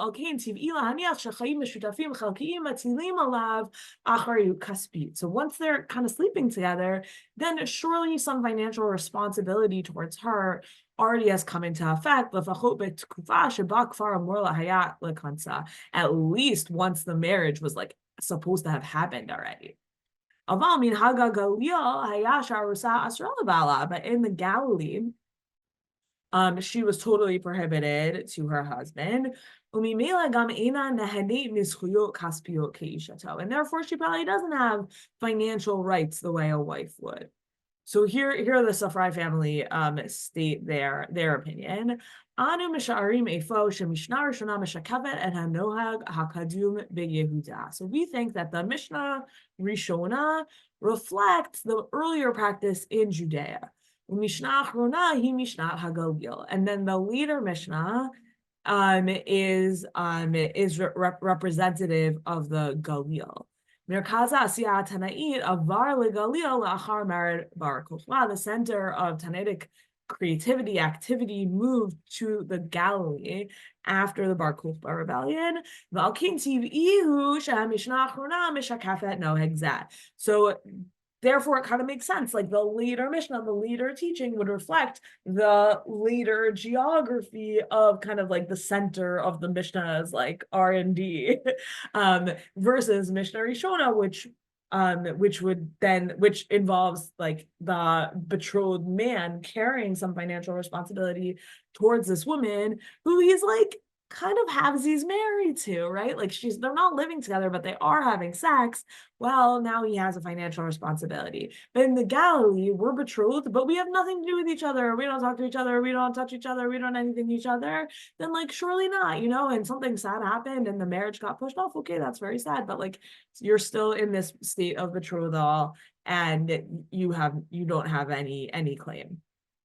so once they're kind of sleeping together, then surely some financial responsibility towards her already has come into effect, at least once the marriage was like supposed to have happened already. But in the Galilee, she was totally prohibited to her husband. And therefore, she probably doesn't have financial rights the way a wife would. So here the Safrai family state their opinion. So we think that the Mishnah Rishona reflects the earlier practice in Judea. And then the later Mishnah is representative of the Galil. The center of Tanaitic creativity, activity moved to the Galilee after the Bar Kokhba rebellion. So therefore, it kind of makes sense. Like the later Mishnah, the later teaching would reflect the later geography of kind of like the center of the Mishnah's like R&D, versus Mishnah Rishona, which involves like the betrothed man carrying some financial responsibility towards this woman who he's like kind of halvesies married to, right? Like they're not living together, but they are having sex. Well, now he has a financial responsibility. But in the Galilee, we're betrothed, but we have nothing to do with each other. We don't talk to each other. We don't touch each other. We don't anything to each other. Then like, surely not, and something sad happened and the marriage got pushed off. Okay, that's very sad. But like, you're still in this state of betrothal and you don't have any claim.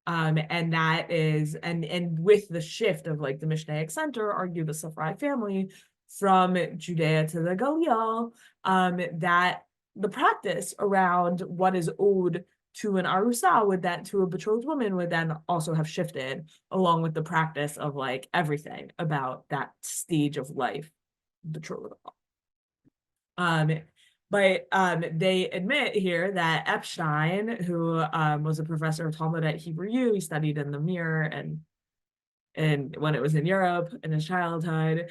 And that is, and with the shift of like the Mishnaic center, argue the Safrai family from Judea to the Galil, that the practice around what is owed to an arusa to a betrothed woman would then also have shifted along with the practice of like everything about that stage of life, betrothal. But they admit here that Epstein, who was a professor of Talmud at Hebrew U, he studied in the Mir and when it was in Europe in his childhood,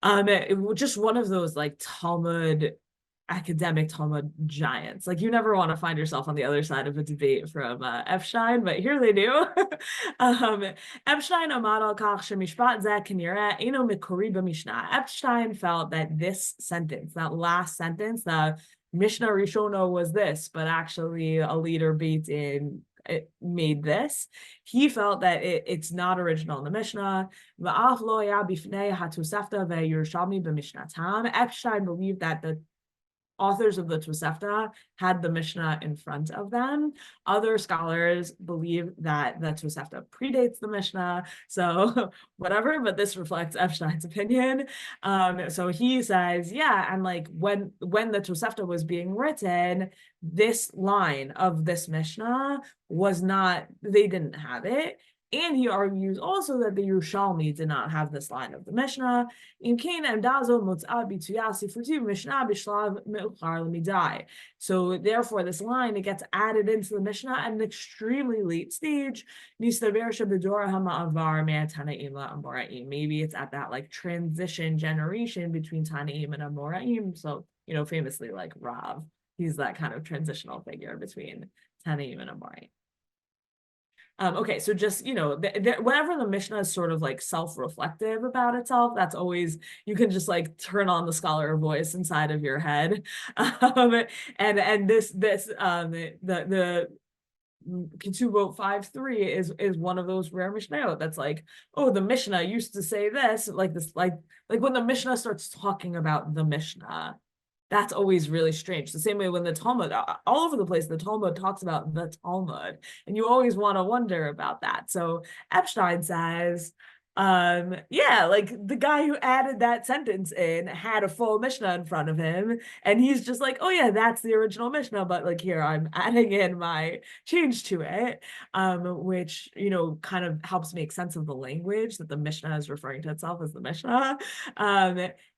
it was just one of those like academic Talmud giants. Like you never want to find yourself on the other side of a debate from Epstein, but here they do. Epstein felt that this sentence, that last sentence, the Mishnah Rishona was this, but actually a later Beit Din it made this. He felt that it's not original in the Mishnah. Epstein believed that the authors of the Tosefta had the Mishnah in front of them. Other scholars believe that the Tosefta predates the Mishnah, so whatever, but this reflects Epstein's opinion. So he says, yeah, and like when the Tosefta was being written, this line of this Mishnah was not, they didn't have it. And he argues also that the Yerushalmi did not have this line of the Mishnah. So therefore, this line, it gets added into the Mishnah at an extremely late stage. Maybe it's at that like transition generation between Tanaim and Amoraim. So, famously like Rav, he's that kind of transitional figure between Tanaim and Amoraim. Okay, so just, whenever the Mishnah is sort of like self-reflective about itself, that's always, you can just like turn on the scholar voice inside of your head. And the Ketubot 5.3 is one of those rare mishnayot that's like, oh, the Mishnah used to say this, like this, like when the Mishnah starts talking about the Mishnah, that's always really strange. The same way when the Talmud, all over the place, the Talmud talks about the Talmud, and you always want to wonder about that. So Epstein says, Yeah, like the guy who added that sentence in had a full Mishnah in front of him, and he's just like, oh yeah, that's the original Mishnah, but like here I'm adding in my change to it, which, you know, kind of helps make sense of the language that the Mishnah is referring to itself as the Mishnah.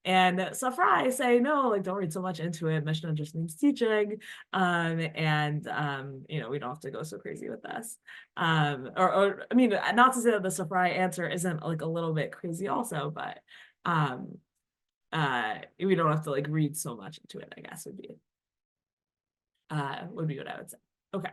And Safrai say, no, like don't read so much into it. Mishnah just means teaching. You know, we don't have to go so crazy with this. Or I mean, not to say that the Safrai answer isn't like a little bit crazy also, but we don't have to like read so much into it, I guess would be what I would say. Okay.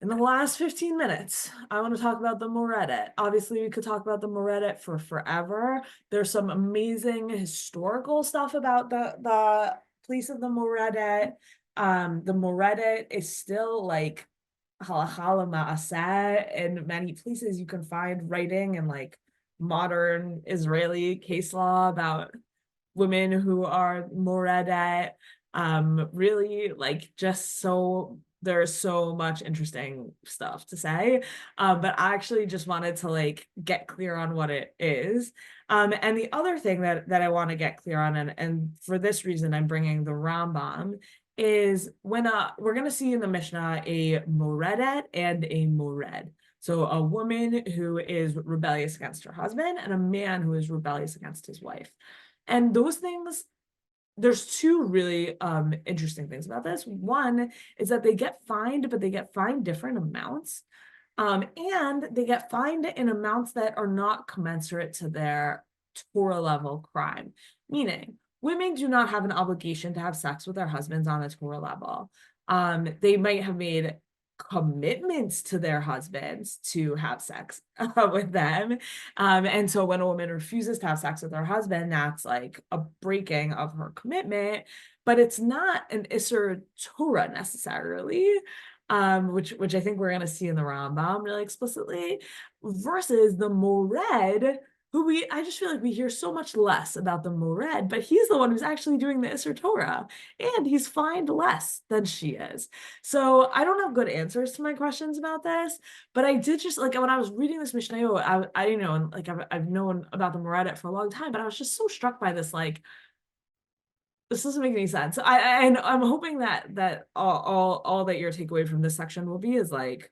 In the last 15 minutes, I want to talk about the Moredet. Obviously, we could talk about the Moredet for forever. There's some amazing historical stuff about the place of the Moredet. The Moredet is still like halacha ma'aseh. In many places, you can find writing in like modern Israeli case law about women who are Moredet. Really like just so there's so much interesting stuff to say, but I actually just wanted to like get clear on what it is. And the other thing that I want to get clear on, and for this reason I'm bringing the Rambam, is when we're going to see in the Mishnah a Moredet and a Mored. So a woman who is rebellious against her husband and a man who is rebellious against his wife. And those things, there's two really interesting things about this. One is that they get fined, but they get fined different amounts. And they get fined in amounts that are not commensurate to their Torah level crime. Meaning, women do not have an obligation to have sex with their husbands on a Torah level. They might have made commitments to their husbands to have sex with them. And so when a woman refuses to have sex with her husband, that's like a breaking of her commitment, but it's not an Isser Torah necessarily, which I think we're going to see in the Rambam really explicitly, versus the Mored, who I just feel like we hear so much less about the Mored, but he's the one who's actually doing the Isser Torah, and he's fined less than she is. So I don't have good answers to my questions about this, but I did just like when I was reading this mishnayot, I you know, and like I've known about the Moredet for a long time, but I was just so struck by this, like, this doesn't make any sense. I'm hoping that all that your takeaway from this section will be is like,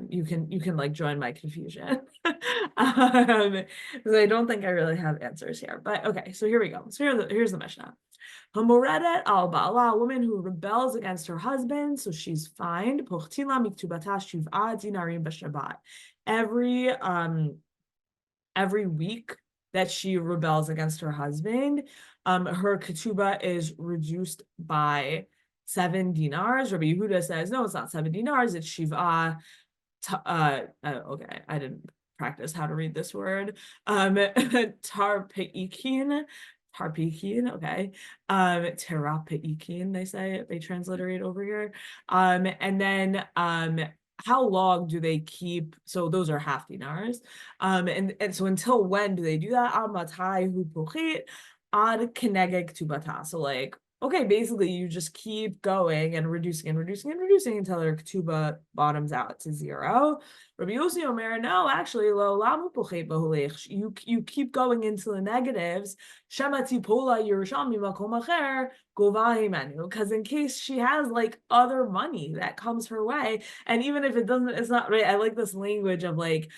you can like join my confusion, because I don't think I really have answers here. But okay, so here we go. So here's the Mishnah. Hamoredet al ba'ala, a woman who rebels against her husband, so she's fined. Pochtila miktubata shiv'a dinarim b'shabbat. Every week that she rebels against her husband, her ketubah is reduced by 7 dinars. Rabbi Yehuda says, no, it's not 7 dinars, it's shiv'a. Okay, I didn't practice how to read this word. Tarpeikin, okay. Terapeikin, they transliterate over here. And then how long do they keep? So those are half dinars. And so until when do they do that? So like, okay, basically you just keep going and reducing until their ketubah bottoms out to 0. Rabbi Yossi Omer, no, actually, you keep going into the negatives. Because in case she has like other money that comes her way, and even if it doesn't, it's not right. I like this language of like,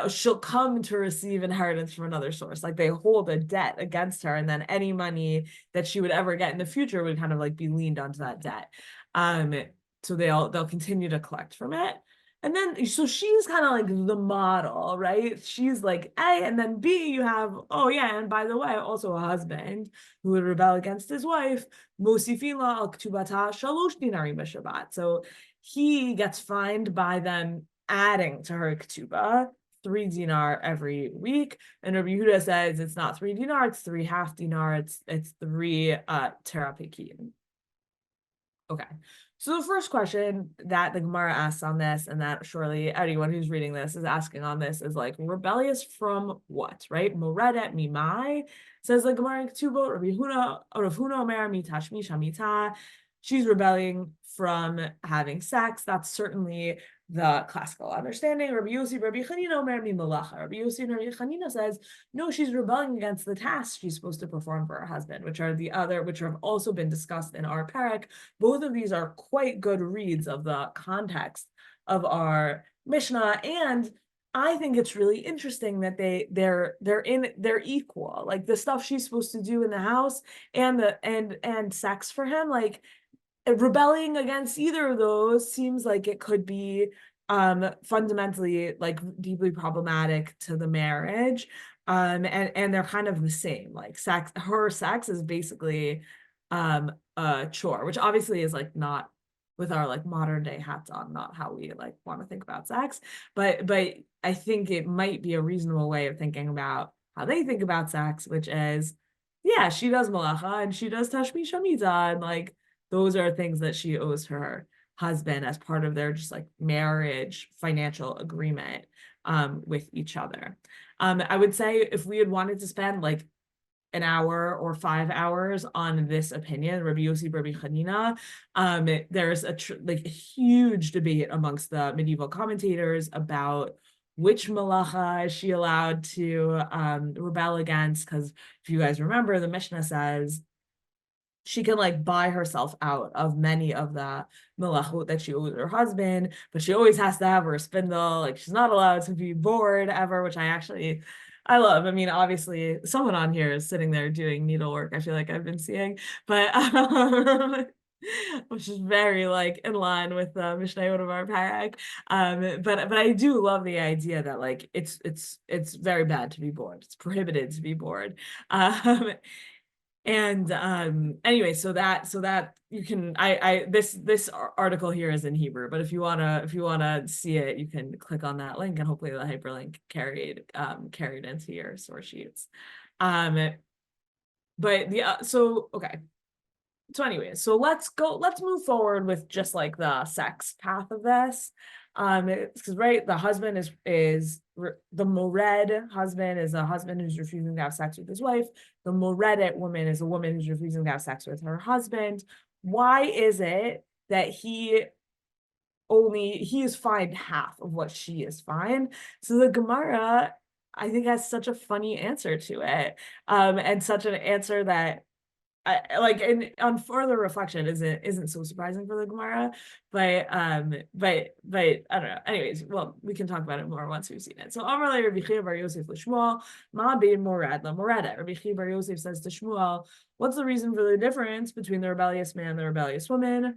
she'll come to receive inheritance from another source. Like they hold a debt against her, and then any money that she would ever get in the future would kind of like be leaned onto that debt. So they'll continue to collect from it. And then, so she's kind of like the model, right? She's like A, and then B, you have, oh yeah, and by the way, also a husband who would rebel against his wife, Mosifila al ktubata shalosh dinarim b'shabbat. So he gets fined by them adding to her ketubah 3 dinar every week. And Rabbi Yehuda says it's not 3 dinar, it's 3 half dinar, it's 3 terapekin. Okay. So the first question that the Gemara asks on this, and that surely anyone who's reading this is asking on this, is like, rebellious from what, right? Moredet mimai, says the Gemara in Ketubot, Rav Huna Omer mitashmi shamita. She's rebelling from having sex. That's certainly the classical understanding. Rabbi Yossi, Rabbi Chanina, Omer mi malacha. Rabbi Yossi and Rabbi Chanina says, no, she's rebelling against the tasks she's supposed to perform for her husband, which have also been discussed in our parak. Both of these are quite good reads of the context of our Mishnah, and I think it's really interesting that they're equal. Like the stuff she's supposed to do in the house and sex for him, like rebelling against either of those seems like it could be fundamentally like deeply problematic to the marriage. And they're kind of the same. Like her sex is basically a chore, which obviously is like not with our like modern day hats on, not how we like want to think about sex. But I think it might be a reasonable way of thinking about how they think about sex, which is, yeah, she does malacha and she does tashmish hamida, and like those are things that she owes her husband as part of their just like marriage financial agreement with each other. I would say if we had wanted to spend like an hour or 5 hours on this opinion, Rabbi Yossi, Rabbi Chanina, there's a huge debate amongst the medieval commentators about which malacha is she allowed to rebel against, because if you guys remember, the Mishnah says she can like buy herself out of many of the malachot that she owes her husband, but she always has to have her spindle. Like she's not allowed to be bored ever, which I love. I mean, obviously someone on here is sitting there doing needlework, I feel like I've been seeing, but which is very like in line with the Mishnah Yomit of our parak. But I do love the idea that like it's very bad to be bored. It's prohibited to be bored. And anyway, so that you can this article here is in Hebrew, but if you wanna see it, you can click on that link and hopefully the hyperlink carried into your source sheets. But okay. So anyway, so let's move forward with just like the sex path of this. Because right, the husband is the mored husband is a husband who's refusing to have sex with his wife. The moredet woman is a woman who's refusing to have sex with her husband. Why is it that he is fined half of what she is fined? So the Gemara, I think, has such a funny answer to it, and such an answer that on further reflection isn't so surprising for the Gemara, but I don't know. Anyways, well, we can talk about it more once we've seen it. So Amar le Rabbi Chia bar Yosef l'Shmuel, ma bein morad la moredet. Rabbi Chia bar Yosef says to Shmuel, what's the reason for the difference between the rebellious man and the rebellious woman?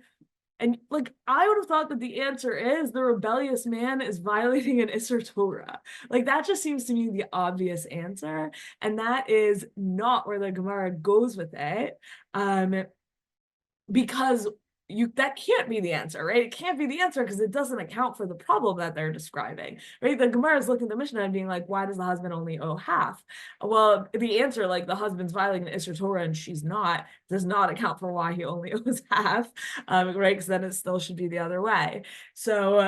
And like, I would have thought that the answer is the rebellious man is violating an Isser Torah. Like that just seems to me the obvious answer. And that is not where the Gemara goes with it. Because that can't be the answer, right? It can't be the answer because it doesn't account for the problem that they're describing, right? The Gemara is looking at the Mishnah and being like, why does the husband only owe half? Well, the answer, like the husband's violating an Isser Torah and she's not, does not account for why he only owes half, right? Because then it still should be the other way. So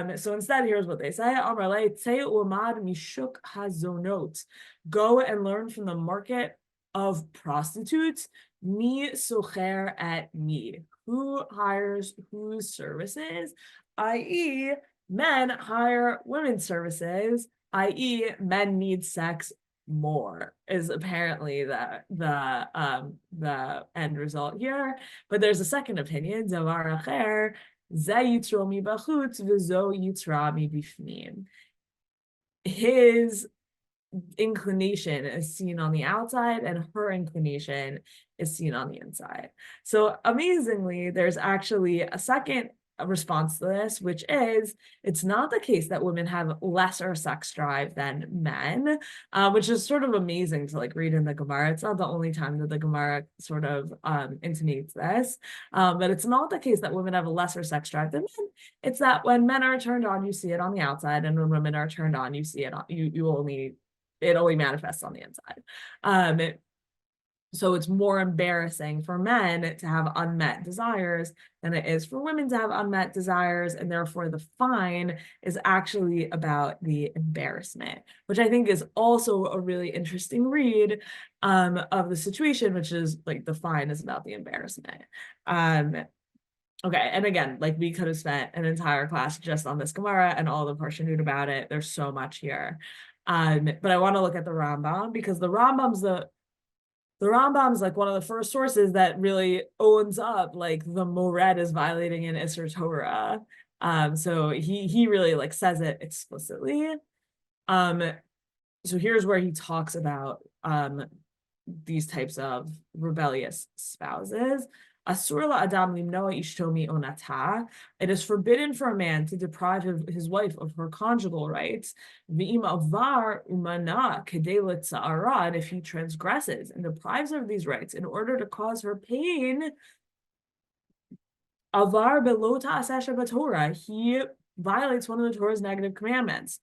instead, here's what they say: Amar le tzei u'amad mishuk hazonot. Go and learn from the market of prostitutes. Mi socher at mi. Who hires whose services, i.e., men hire women's services, i.e., men need sex more, is apparently the end result here. But there's a second opinion, Davar acher, ze yitro mi bachutz v'zo yitra mi bifnim. His inclination is seen on the outside and her inclination is seen on the inside. So amazingly, there's actually a second response to this, which is it's not the case that women have lesser sex drive than men, which is sort of amazing to like read in the Gemara. It's not the only time that the Gemara sort of intimates this, but it's not the case that women have a lesser sex drive than men. It's that when men are turned on, you see it on the outside, and when women are turned on, you see it on it only manifests on the inside. So it's more embarrassing for men to have unmet desires than it is for women to have unmet desires, and therefore the fine is actually about the embarrassment, which I think is also a really interesting read of the situation, which is like the fine is about the embarrassment. Okay, and again, like we could have spent an entire class just on this Gemara and all the Parshanut about it. There's so much here. But I want to look at the Rambam because the Rambam's like one of the first sources that really owns up like the Mored is violating an Isser Torah. So he really like says it explicitly. So here's where he talks about these types of rebellious spouses. Asur la'adam limnoa ishto mi'onata. It is forbidden for a man to deprive his wife of her conjugal rights. V'im avar umana kedei letza'ara. And if he transgresses and deprives her of these rights in order to cause her pain, avar below ta'aseh shebatorah, he violates one of the Torah's negative commandments.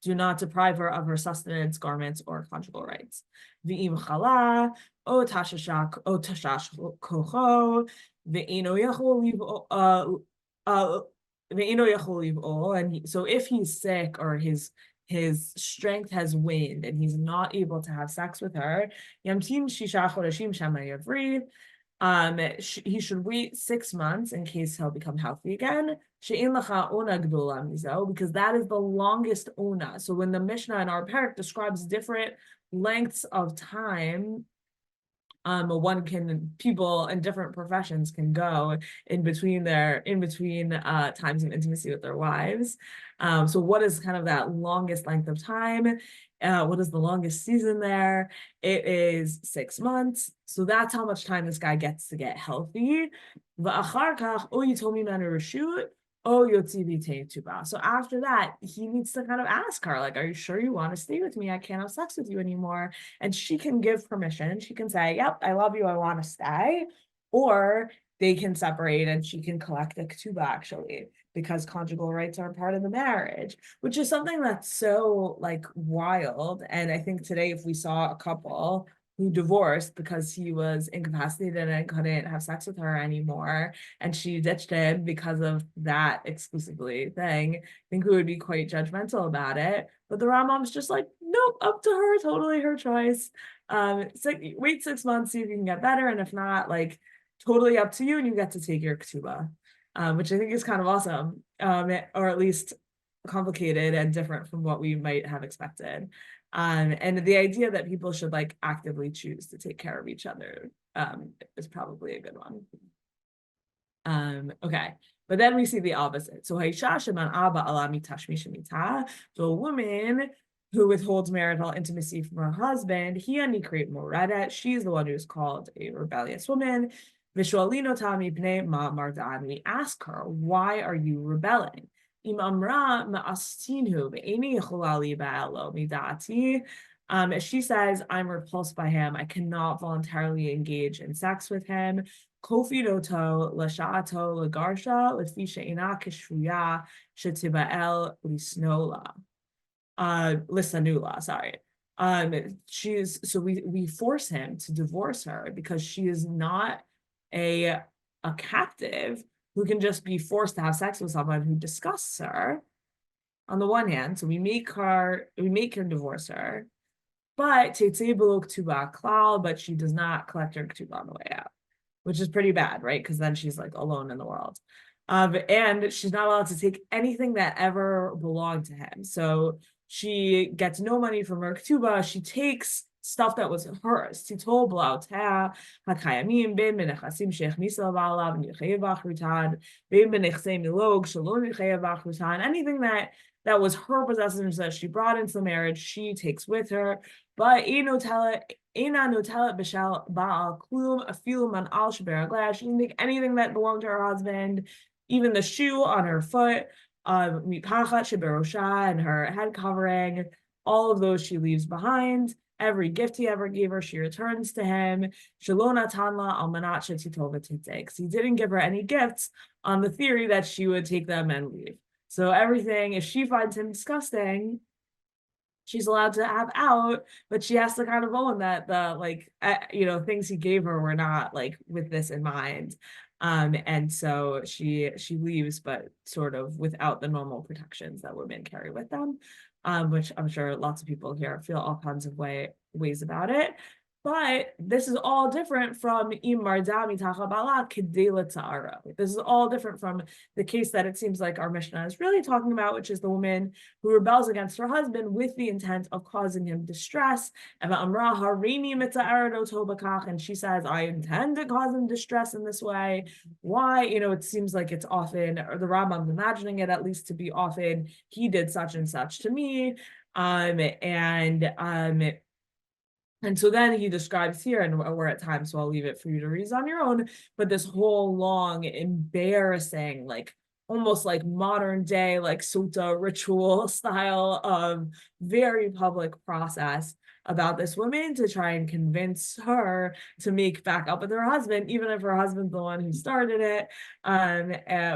Do not deprive her of her sustenance, garments, or conjugal rights. V'im chala, o tashashak, o tashash kocho, v'eno yachol liv'o. And so if he's sick or his strength has waned and he's not able to have sex with her, yamtim shisha chodashim shema yavri. He should wait 6 months in case he'll become healthy again. Because that is the longest ona. So when the Mishnah in our parak describes different lengths of time, people in different professions can go in between times of intimacy with their wives. So what is kind of that longest length of time? What is the longest season there? It is 6 months. So that's how much time this guy gets to get healthy. So after that, he needs to kind of ask her, like, are you sure you want to stay with me? I can't have sex with you anymore. And she can give permission. She can say, yep, I love you, I want to stay. Or they can separate and she can collect a ketubah, actually, because conjugal rights are part of the marriage, which is something that's so like wild. And I think today, if we saw a couple who divorced because he was incapacitated and couldn't have sex with her anymore, and she ditched him because of that exclusively thing, I think we would be quite judgmental about it. But the Rambam's just like, nope, up to her, totally her choice. Wait 6 months, see if you can get better, and if not, like totally up to you, and you get to take your ketubah, which I think is kind of awesome, or at least complicated and different from what we might have expected. And the idea that people should like actively choose to take care of each other is probably a good one. Okay, but then we see the opposite. So so a woman who withholds marital intimacy from her husband, she's the one who's called a rebellious woman. We ask her, why are you rebelling? If she says, I'm repulsed by him, I cannot voluntarily engage in sex with him, we force him to divorce her because she is not a captive who can just be forced to have sex with someone who disgusts her. On the one hand, so we make him divorce her, but she does not collect her ketubah on the way out, which is pretty bad, right? Because then she's like alone in the world. And she's not allowed to take anything that ever belonged to him. So she gets no money from her ketubah. She takes stuff that was hers. Anything that was her possessions that she brought into the marriage, she takes with her. But she can take anything that belonged to her husband, even the shoe on her foot, and her head covering, all of those she leaves behind. Every gift he ever gave her, she returns to him. He didn't give her any gifts on the theory that she would take them and leave. So everything, if she finds him disgusting, she's allowed to have out, but she has to kind of own that the things he gave her were not like with this in mind. And so she leaves, but sort of without the normal protections that women carry with them, which I'm sure lots of people here feel all kinds of ways about it. But this is all different from this is all different from the case that it seems like our Mishnah is really talking about, which is the woman who rebels against her husband with the intent of causing him distress. And she says, I intend to cause him distress in this way. Why? It seems like it's often, or the Rambam's imagining it at least to be often, he did such and such to me. And so then he describes here, and we're at time, so I'll leave it for you to read on your own, but this whole long, embarrassing, like almost like modern day, like sutta ritual style of very public process about this woman to try and convince her to make back up with her husband, even if her husband's the one who started it,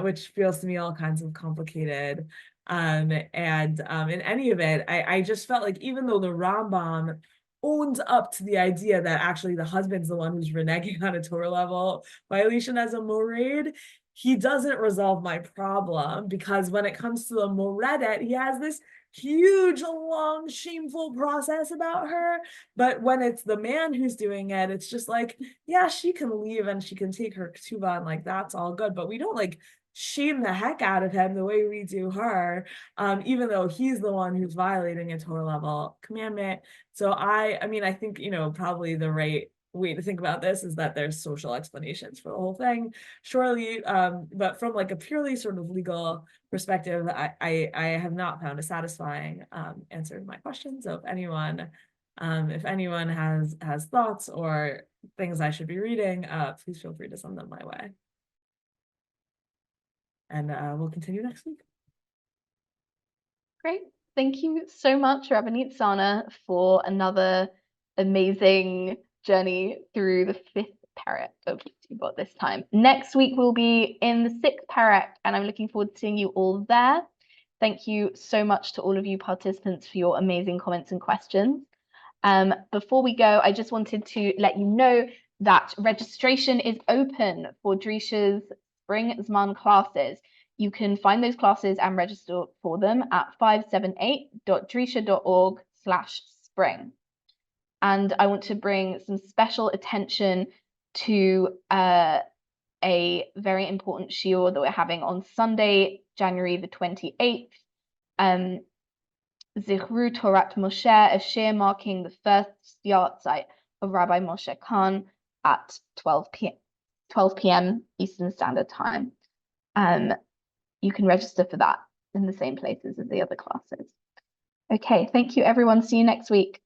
which feels to me all kinds of complicated. In any event, I just felt like even though the Rambam owns up to the idea that actually the husband's the one who's reneging on a Torah level violation as a mored, he doesn't resolve my problem, because when it comes to the moredet, he has this huge, long, shameful process about her. But when it's the man who's doing it, it's just like, yeah, she can leave and she can take her ketubah and like that's all good, but we don't like shame the heck out of him the way we do her, even though he's the one who's violating a Torah level commandment. So I think, probably the right way to think about this is that there's social explanations for the whole thing, surely, but from like a purely sort of legal perspective, I have not found a satisfying answer to my question. So if anyone has thoughts or things I should be reading, please feel free to send them my way. And we'll continue next week. Great. Thank you so much, Rabbanit Sarna, for another amazing journey through the 5th parak of Ketubot this time. Next week, we'll be in the 6th parak, and I'm looking forward to seeing you all there. Thank you so much to all of you participants for your amazing comments and questions. Before we go, I just wanted to let you know that registration is open for Drisha's Spring Zman classes. You can find those classes and register for them at 578.drisha.org/spring. And I want to bring some special attention to a very important shiur that we're having on Sunday, January the 28th. Zichru Torat Moshe, a shiur marking the first yahrzeit of Rabbi Moshe Khan at 12 p.m. Eastern Standard Time. You can register for that in the same places as the other classes. Okay, thank you everyone. See you next week.